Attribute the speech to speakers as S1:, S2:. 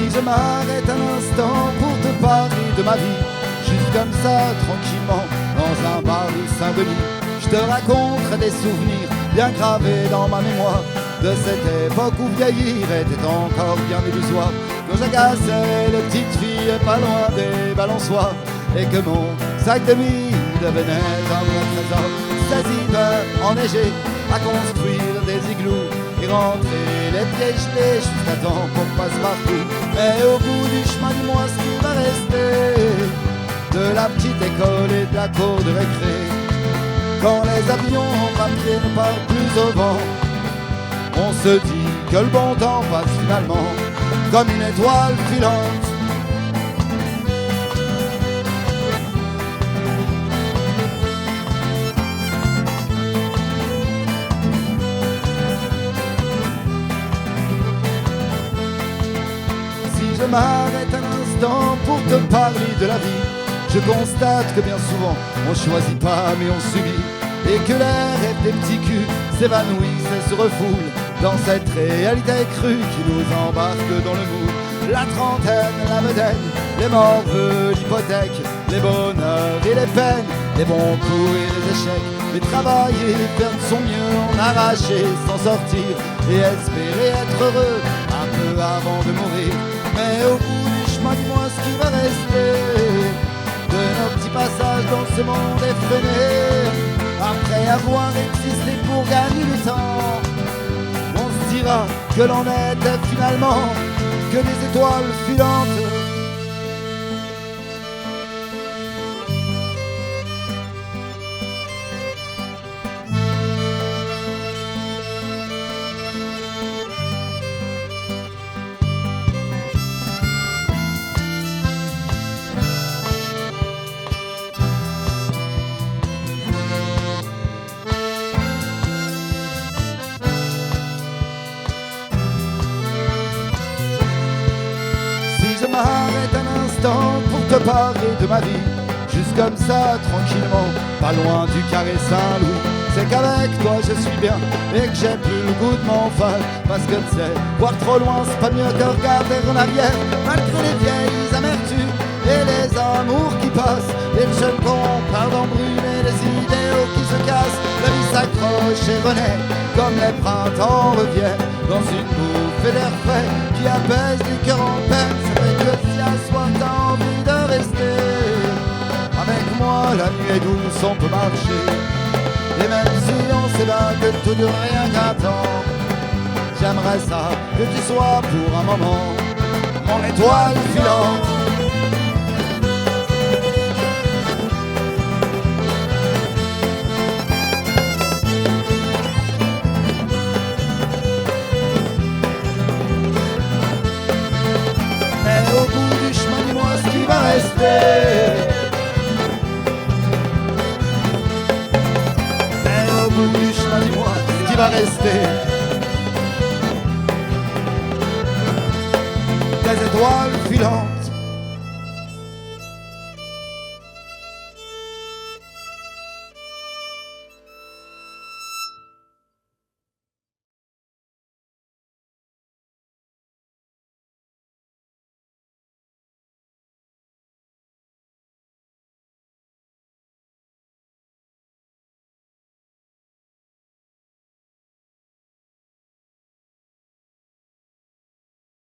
S1: Je m'arrête un instant pour te parler de ma vie, juste comme ça, tranquillement, dans un bar de Saint-Denis. Je te raconterai des souvenirs bien gravés dans ma mémoire, de cette époque où vieillir était encore bien illusoire, quand j'agaçais les petites filles pas loin des balançoires, et que mon sac de mie devenait un vrai trésor. Ces hivers enneigés à construire des igloos et rentrer les pieds gelés juste à temps pour passe-partout. Mais au bout du chemin, dis-moi ce qui va rester de la petite école et de la cour de récré. Quand les avions en papier ne partent plus au vent, on se dit que le bon temps passe finalement comme une étoile filante. Je m'arrête un instant pour te parler de la vie. Je constate que bien souvent on choisit pas mais on subit, et que les rêves des petits culs s'évanouissent et se refoulent dans cette réalité crue qui nous embarque dans le moule. La trentaine, la bedaine, les morveux, l'hypothèque, les bonheurs et les peines, les bons coups et les échecs. Mais travailler, faire de son mieux, en arracher, s'en sortir et espérer être heureux un peu avant de mourir. Mais au bout du chemin, dis-moi ce qui va rester de nos petits passages dans ce monde effréné. Après avoir existé pour gagner du temps, on se dira que l'on était finalement que des étoiles filantes. Je m'arrête un instant pour te parler de ma vie, juste comme ça, tranquillement, pas loin du carré Saint-Louis. C'est qu'avec toi je suis bien et que j'ai plus le goût de m'enfale, parce que tu sais, voir trop loin c'est pas mieux que regarder en arrière, malgré les vieilles amertumes et les amours qui passent, et le jeune qu'on parle d'embrume et les idéaux qui se cassent. La vie s'accroche et renaît comme les printemps reviennent dans une bouffée d'air frais qui apaise les cœurs en peine. C'est vrai que si à soir t'as envie de rester avec moi, la nuit est douce, on peut marcher, et même si on sait bien que tout dure rien qu'un temps, j'aimerais ça que tu sois pour un moment mon étoile filante. Au bout du chemin, dis-moi ce qui va rester. Mais au bout du chemin, dis-moi ce qui va rester. Des étoiles filantes.